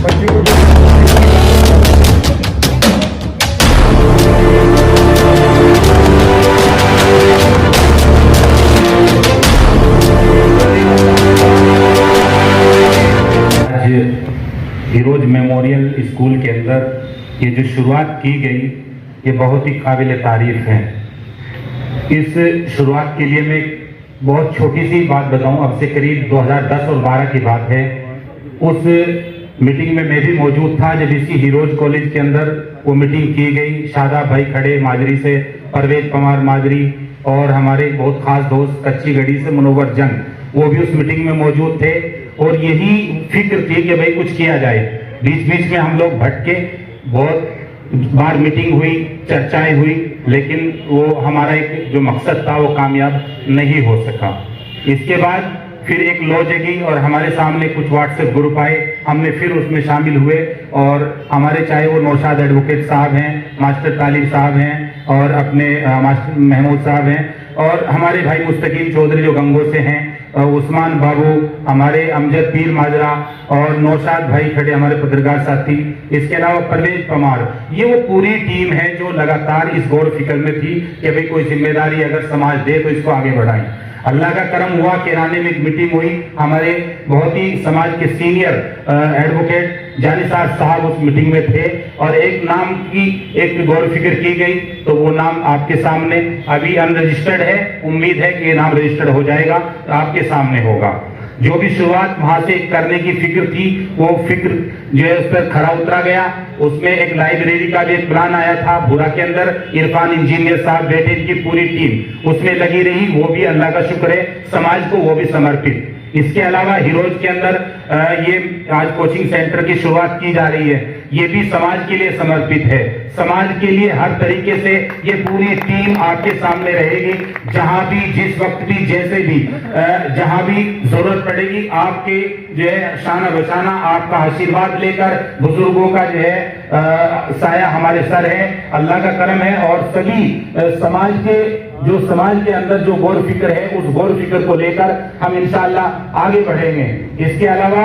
बच्चे को जो हीरोज मेमोरियल स्कूल के अंदर ये जो शुरुआत की गई ये बहुत ही काबिल तारीफ है। इस शुरुआत के लिए मैं बहुत छोटी सी बात बताऊं, अब से करीब 2010 और 12 की बात है। उस मीटिंग में मैं भी मौजूद था जब इसी हीरोज कॉलेज के अंदर वो मीटिंग की गई। शादाब भाई खड़े माजरी से, परवेज पवार माजरी और हमारे बहुत खास दोस्त कच्ची गढ़ी से मुनव्वर जंग, वो भी उस मीटिंग में मौजूद थे और यही फिक्र थी कि भाई कुछ किया जाए। बीच बीच में हम लोग भटके, बहुत बार मीटिंग हुई, चर्चाएं हुई, लेकिन वो हमारा एक जो मकसद था वो कामयाब नहीं हो सका। इसके बाद फिर एक लौ जगी और हमारे सामने कुछ व्हाट्सएप ग्रुप आए, हमने फिर उसमें शामिल हुए और हमारे चाहे वो नौशाद एडवोकेट साहब हैं, मास्टर तालिब साहब हैं और अपने मास्टर महमूद साहब हैं और हमारे भाई मुस्तकीम चौधरी जो गंगो से हैं, उस्मान बाबू, हमारे अमजद पीर माजरा और नौशाद भाई खड़े हमारे पत्रकार साथी, इसके अलावा परवेज पवार, ये वो पूरी टीम है जो लगातार इस गौर फिक्र में थी कि भाई कोई जिम्मेदारी अगर समाज दे तो इसको आगे बढ़ाएं। अल्लाह का करम हुआ, किराने में एक मीटिंग हुई, हमारे बहुत ही समाज के सीनियर एडवोकेट जानिसार साहब उस मीटिंग में थे और एक नाम की एक गौर फिक्र की गई, तो वो नाम आपके सामने अभी अनरजिस्टर्ड है, उम्मीद है कि ये नाम रजिस्टर्ड हो जाएगा तो आपके सामने होगा। जो भी शुरुआत वहां से करने की फिक्र थी वो फिक्र जो है उस पर खरा उतरा गया। उसमें एक लाइब्रेरी का भी एक प्लान आया था भूरा के अंदर, इरफान इंजीनियर साहब बैठे, इनकी पूरी टीम उसमें लगी रही, वो भी अल्लाह का शुक्र है समाज को वो भी समर्पित। इसके अलावा हीरोज के अंदर ये आज कोचिंग सेंटर की शुरुआत की जा रही है, ये भी समाज के लिए समर्पित है। समाज के लिए हर तरीके से ये पूरी टीम आपके सामने रहेगी, जहां भी जिस वक्त भी जैसे भी जहां भी जरूरत पड़ेगी आपके जो है शाना बचाना, आपका आशीर्वाद लेकर, बुजुर्गों का जो है साया हमारे सर है, अल्लाह का करम है और सभी समाज के जो समाज के अंदर जो गौर फिक्र है उस गौर फिक्र को लेकर हम इंशाअल्लाह आगे बढ़ेंगे। इसके अलावा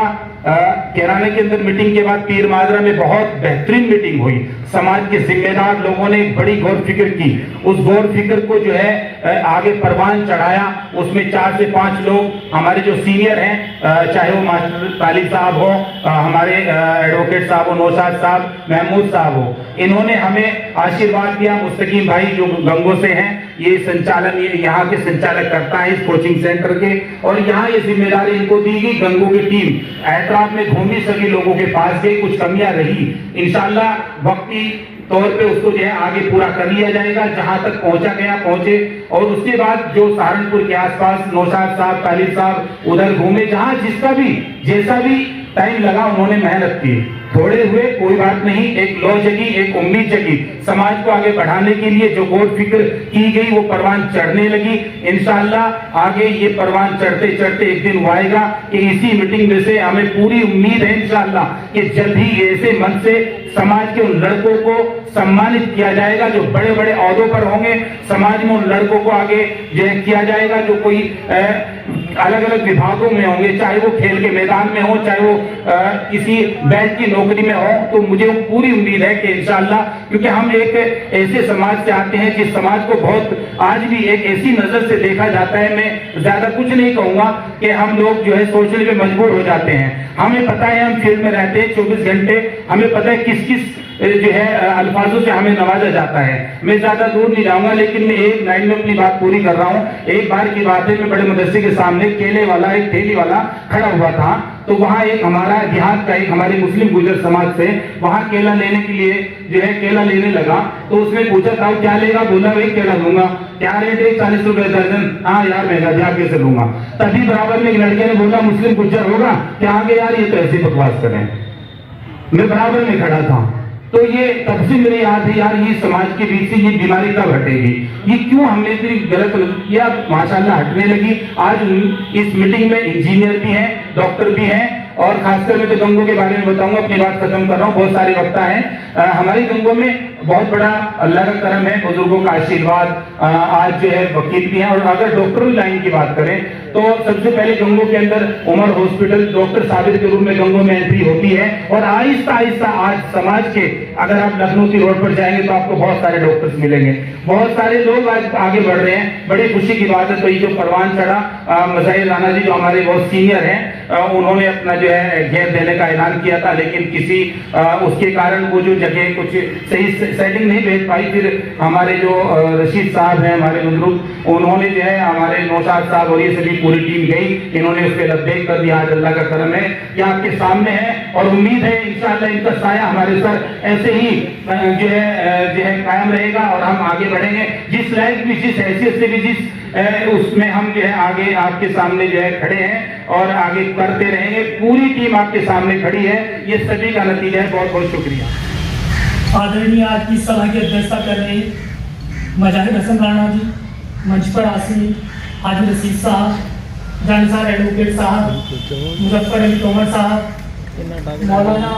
किराने के अंदर मीटिंग के बाद पीर माजरा में बहुत बेहतरीन मीटिंग हुई, समाज के जिम्मेदार लोगों ने एक बड़ी गौर फिक्र की, उस गौर फिक्र को जो है आगे परवान चढ़ाया। उसमें 4 से 5 लोग हमारे जो सीनियर हैं, चाहे वो मास्टर तालिब साहब हो, हमारे एडवोकेट साहब हो, नौशाद साहब, महमूद साहब हो, इन्होंने हमें आशीर्वाद दिया। मुस्तकीम भाई जो गंगो से हैं, ये संचालन ये यहाँ के संचालक करता है इस कोचिंग सेंटर के, और यहाँ ये जिम्मेदारी इनको दी गई। गंगो की टीम एतराफ में घूमी, सभी लोगों के पास गई, कुछ कमियां रही, इंशाल्लाह वक्ती तौर पे उसको जो है आगे पूरा कर लिया जाएगा, जहां तक पहुंचा गया पहुंचे। और उसके बाद जो सहारनपुर के आसपास नौशाद साहब, तालिब साहब उधर घूमे, जहां जिसका भी जैसा भी टाइम लगा उन्होंने मेहनत की, थोड़े हुए कोई बात नहीं, एक लौ जगी, एक उम्मीद जगी, समाज को आगे बढ़ाने के लिए जो गौर फिक्र की गई वो परवान चढ़ने लगी। इंशाअल्लाह आगे ये परवान चढ़ते चढ़ते एक दिन वो आएगा कि इसी मीटिंग में से हमें पूरी उम्मीद है इंशाअल्लाह कि जल्द ही ऐसे मन से समाज के उन लड़कों को सम्मानित किया जाएगा जो बड़े बड़े ओहदों पर होंगे, समाज में उन लड़कों को आगे जो किया जाएगा जो कोई अलग अलग विभागों में होंगे, चाहे वो खेल के मैदान में हो, चाहे वो किसी बैंक की नौकरी में हो। तो मुझे पूरी उम्मीद है कि इंशाअल्लाह, क्योंकि हम एक ऐसे समाज से आते हैं जिस समाज को बहुत आज भी एक ऐसी नजर से देखा जाता है, मैं ज्यादा कुछ नहीं कहूंगा कि हम लोग जो है सोचने पे मजबूर हो जाते हैं। हमें पता है हम फील्ड में रहते हैं 24 घंटे, हमें पता है किस किस जो है अल्फाजों से हमें नवाजा जाता है। मैं ज्यादा दूर नहीं जाऊंगा, लेकिन मैं एक लाइन में अपनी बात पूरी कर रहा हूँ। एक बार की बात है, मैं बड़े मदरसे के सामने केले वाला एक ठेली वाला खड़ा हुआ था, तो वहाँ एक हमारा देहात का एक हमारे मुस्लिम गुजर समाज से वहाँ केला लेने के लिए जो है केला लेने लगा, तो उसने पूछा था क्या लेगा, बोला भाई केला लूंगा, क्या रेट है, 40 रुपए दर्जन। हाँ यार महंगा, जा कैसे लूंगा। तभी बराबर में एक लड़के ने बोला मुस्लिम गुजर होगा क्या, आगे यार ये तो ऐसी बकवास करें। मैं बराबर में खड़ा था, तो ये तब से मेरी याद है यार, ये समाज के बीच से ये बीमारी कब हटेगी, ये क्यों हमने इतनी गलत किया, माशाल्लाह हटने लगी। आज इस मीटिंग में इंजीनियर भी हैं, डॉक्टर भी हैं, और खासकर मैं तो गंगों के बारे में बताऊंगा, अपनी बात खत्म कर रहा हूँ, बहुत सारे वक्ता हैं। हमारी गंगों में बहुत बड़ा अल्लाह का करम है, बुजुर्गों का आशीर्वाद। आज जो है वकील भी हैं, और अगर डॉक्टरी लाइन की बात करें तो सबसे पहले गंगों के अंदर उमर हॉस्पिटल डॉक्टर साबिर के रूप में गंगों में एंट्री होती है, और आहिस्ता आहिस्ता आज समाज के, अगर आप लखनऊ की रोड पर जाएंगे तो आपको बहुत सारे डॉक्टर्स मिलेंगे, बहुत सारे लोग आज आगे बढ़ रहे हैं। बड़ी खुशी की बात है। तो ये जो परवान चढ़ा मज़ाहिर राना जी जो हमारे बहुत सीनियर हैं, उन्होंने अपना जो है घेर देने का ऐलान किया था, लेकिन किसी उसके कारण वो जो जगह कुछ सही सेटिंग नहीं भेज पाई। फिर हमारे जो रशीद साहब हैं, हमारे बुजुर्ग, उन्होंने जो है हमारे नौशाद साहब और ये सभी पूरी टीम गई, इन्होंने उस पर लब्बैक कर दिया। आज अल्लाह का करम है कि आपके सामने है, और उम्मीद है इंशाअल्लाह इनका साया हमारे सर ऐसे ही जो है कायम रहेगा, और हम आगे बढ़ेंगे। जिस लायक भी, जिस हैसियत से भी, जिस उसमें हम जो है आगे आपके सामने जो है खड़े हैं और आगे करते रहेंगे। पूरी टीम आपके सामने खड़ी है, ये सभी का नतीजा है। बहुत बहुत शुक्रिया। आदरणीय आज की सभा की अध्यक्षता कर रहे मजाहिर हसन राणा जी, मंच पर आसीन हाजी रशीद साहब, जानसार एडवोकेट साहब, मुजफ्फर अली तोमर साहब, मौलाना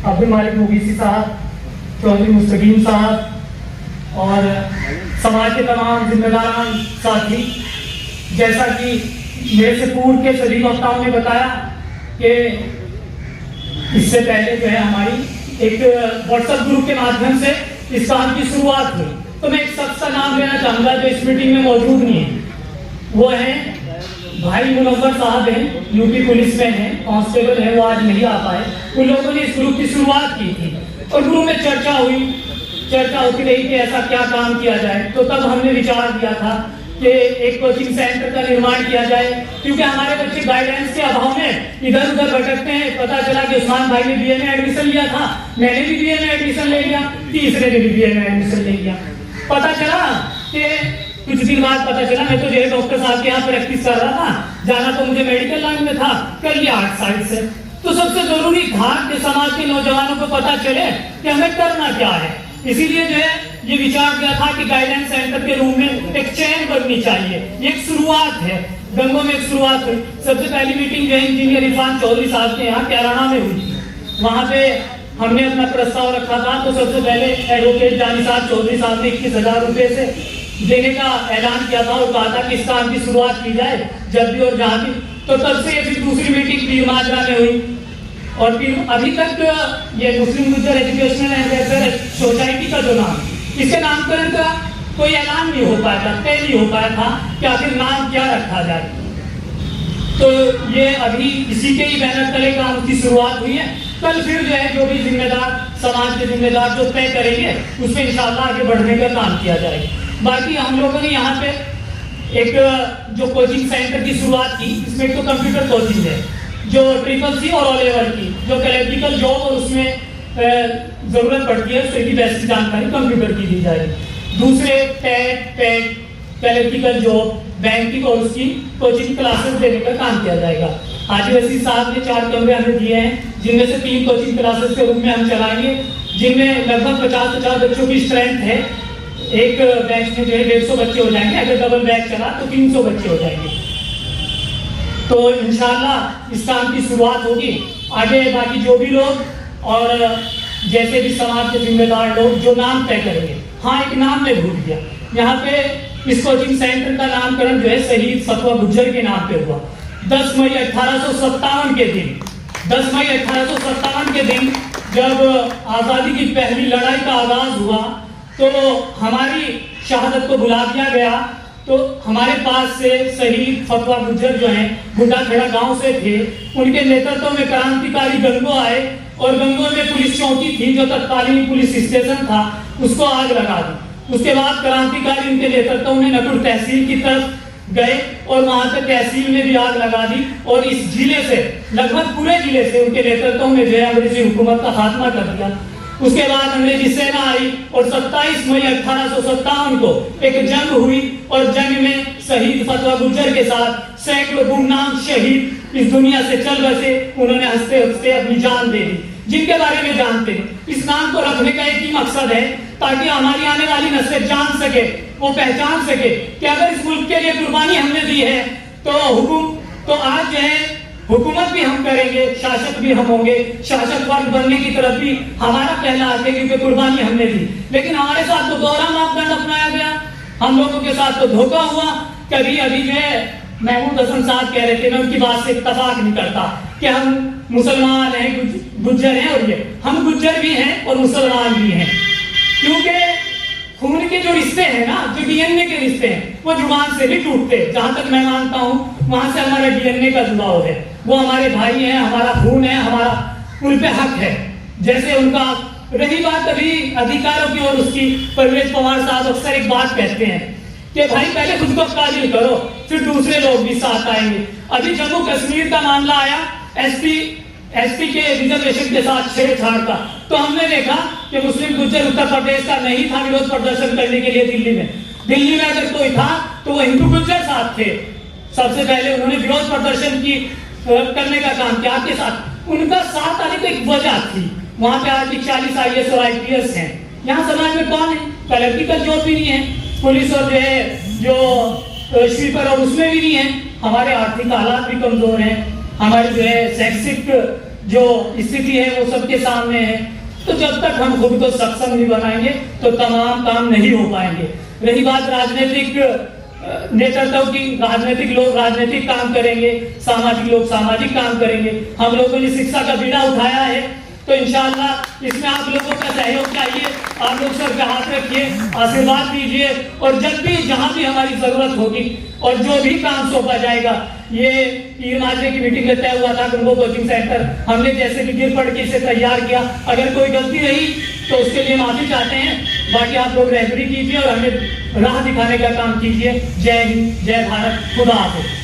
अब्दुल मालिक मुगीसी साहब, चौधरी मुस्तकीम साहब, और समाज के तमाम जिम्मेदारान साथी। जैसा कि मेरे से पूर्व के सभी वक्ताओं ने बताया कि इससे पहले जो है हमारी एक व्हाट्सएप ग्रुप के माध्यम से इस काम की शुरुआत हुई, तो मैं एक शख्स का नाम लेना चाहूंगा जो इस मीटिंग में मौजूद नहीं है। वो है भाई मुनव्वर साहब हैं, यूपी पुलिस में हैं, कांस्टेबल है, वो आज नहीं आ पाए। उन लोगों ने इस ग्रुप की शुरुआत की थी, और ग्रुप में चर्चा होती रही कि ऐसा क्या काम किया जाए। तो तब हमने विचार दिया था कि एक कोचिंग सेंटर का निर्माण किया जाए, क्योंकि हमारे बच्चे गाइडेंस के अभाव में इधर उधर भटकते हैं। पता चला कि उस्मान भाई ने बीए में एडमिशन लिया था, मैंने भी बीए में एडमिशन ले लिया, तीसरे ने भी बीए में एडमिशन ले लिया। पता चला कि कुछ दिन बाद पता चला मैं तो जो है डॉक्टर साहब के यहाँ प्रैक्टिस कर रहा था, जाना तो मुझे मेडिकल लाइन में था, कर लिया आर्ट साइड से। तो सबसे जरूरी था कि समाज के नौजवानों को पता चले कि हमें करना क्या है। इसीलिए जो है ये विचार किया था कि गाइडेंस सेंटर के रूम में एक चेन बननी चाहिए। एक शुरुआत है, गंगों में एक शुरुआत हुई। सबसे पहली मीटिंग जो है इंजीनियर इरफान चौधरी साहब के यहाँ कैराना में हुई थी। वहां पे हमने अपना प्रस्ताव रखा था। तो सबसे पहले एडवोकेट जानिसार चौधरी साहब ने 21,000 रुपए से देने का ऐलान किया था और कहा था कि इस काम की शुरुआत की जाए जब भी और जहां भी। तो तब से फिर दूसरी मीटिंग पीर माजरा में हुई, और फिर अभी तक ये Muslim Gujjar educational and welfare society का जो नाम, इसके नामकरण का कोई ऐलान नहीं हो पाया था, तय नहीं हो पाया था कि आखिर नाम क्या रखा जाए। तो ये अभी इसी के ही बैनर तले काम की शुरुआत हुई है। कल फिर जो है जो भी जिम्मेदार, समाज के जिम्मेदार जो तय करेंगे उसमें इंशाअल्लाह आगे बढ़ने का काम किया जाएगा। बाकी हम लोगों ने यहाँ पे एक जो कोचिंग सेंटर की शुरुआत की, इसमें एक तो कंप्यूटर कोचिंग है जो CCC और O लेवल की, जो इलेक्ट्रिकल जॉब और उसमें जरूरत पड़ती है उसकी बेसिक जानकारी कंप्यूटर की दी जाएगी। दूसरे टेट इलेक्ट्रिकल जॉब, बैंकिंग और उसकी कोचिंग क्लासेस देने का काम किया जाएगा। हाजी रशीद साहब ने 4 कमरे हमें दिए हैं, जिनमें से 3 कोचिंग क्लासेस के रूप में हम चलाएंगे, जिनमें लगभग 50 बच्चों की स्ट्रेंथ है। एक बैच में जो है 150 बच्चे हो जाएंगे, अगर डबल बैच चला तो 300 बच्चे हो जाएंगे। तो इंशाअल्लाह इस काम की शुरुआत होगी। आगे बाकी जो भी लोग और जैसे भी समाज के जिम्मेदार लोग जो नाम तय करेंगे। हाँ, एक नाम मैं भूल गया, यहाँ पे इस कोचिंग सेंटर का नामकरण जो है शहीद फतवा गुज्जर के नाम पे हुआ। 10 मई 1857 के दिन, 10 मई 1857 के दिन जब आज़ादी की पहली लड़ाई का आगाज हुआ, तो हमारी शहादत को बुला दिया गया। तो हमारे पास से शहीद फतवा गुज्जर जो हैं, गुंडाखेड़ा गांव से थे, उनके नेतृत्व में क्रांतिकारी गंगो आए, और गंगो में पुलिस चौकी थी जो तत्कालीन पुलिस स्टेशन था, उसको आग लगा दी। उसके बाद क्रांतिकारी उनके नेतृत्व में नकुड़ तहसील की तरफ गए और वहां से तहसील में भी आग लगा दी, और इस जिले से, लगभग पूरे जिले से उनके नेतृत्व में जो है अंग्रेजी हुकूमत का खात्मा कर दिया। उसके बाद अंग्रेजी सेना आई और 27 मई 1857 को एक जंग हुई, और जंग में शहीद फतवा गुज्जर के साथ सैकड़ों गुमनाम शहीद इस दुनिया से चल बसे। उन्होंने हंसते हंसते अपनी जान दे दी, जिनके बारे में जानते हैं। इस नाम को रखने का एक ही मकसद है, ताकि हमारी आने वाली नस्लें जान सके, वो पहचान सके कि अगर इस मुल्क के लिए कुर्बानी हमने दी है तो आज जो है हुकूमत भी हम करेंगे, शासक भी हम होंगे। शासक वर्ग बनने की तरफ भी हमारा पहला हाथ है, क्योंकि कुर्बानी हमने दी। लेकिन हमारे साथ तो दोहरा मापदंड अपनाया गया, हम लोगों के साथ तो धोखा हुआ। कभी अभी जो है महमूद हसन साहब कह रहे थे, मैं उनकी बात से इत्तफाक नहीं करता कि हम मुसलमान हैं, गुज्जर हैं, और ये हम गुज्जर भी हैं और मुसलमान भी हैं, क्योंकि खून के जो रिश्ते हैं ना, जो डीएनए के रिश्ते हैं, वो जुबान से भी टूटते। जहां तक मैं मानता हूं वहां से हमारा डीएनए का जुड़ाव है, वो हमारे भाई हैं, हमारा खून है, हमारा उन पे हक है। जैसे उनका रही बात अभी अधिकारों की, और उसकी परवेज पवार साहब अक्सर एक बात कहते हैं कि भाई पहले खुद को काबिल करो, फिर दूसरे लोग भी साथ आएंगे। अभी जम्मू कश्मीर का मामला आया, एसपी के रिजर्वेशन के साथ छेड़छाड़ का, तो हमने देखा कि मुस्लिम गुज्जर उत्तर प्रदेश का नहीं था विरोध प्रदर्शन करने के लिए दिल्ली में अगर कोई था तो वो हिंदू गुज्जर साथ थे। सबसे पहले उन्होंने विरोध प्रदर्शन की करने का काम किया, आपके साथ उनका साथ आने की एक वजह थी। वहां पे आज 40 IAS और IPS हैं। यहाँ समाज में कौन है? कलेक्टिकल जॉब भी नहीं है, पुलिस और जो स्वीपर और उसमें भी नहीं है। हमारे आर्थिक हालात भी कमजोर हैं, हमारी जो है शैक्षिक जो स्थिति है वो सबके सामने है। तो जब तक हम खुद को सक्षम नहीं बनाएंगे तो तमाम काम नहीं हो पाएंगे। रही बात राजनीतिक नेतृत्व की, राजनीतिक लोग राजनीतिक काम करेंगे, सामाजिक लोग सामाजिक काम करेंगे। हम लोगों ने शिक्षा का बीड़ा उठाया है, तो इंशाअल्लाह इसमें आप लोगों का सहयोग चाहिए। आप लोग सर पे हाथ रखिए, आशीर्वाद दीजिए, और जब भी जहां भी हमारी जरूरत होगी और जो भी काम सौंपा जाएगा, ये पीर माजरे की मीटिंग में तय हुआ था कुंभो कोचिंग सेंटर, हमने जैसे भी गिर पड़ के इसे तैयार किया। अगर कोई गलती रही तो उसके लिए माफी चाहते हैं। बाकी आप लोग रहबरी कीजिए और हमें राह दिखाने का काम कीजिए। जय हिंद, जय भारत, खुदा हाफिज।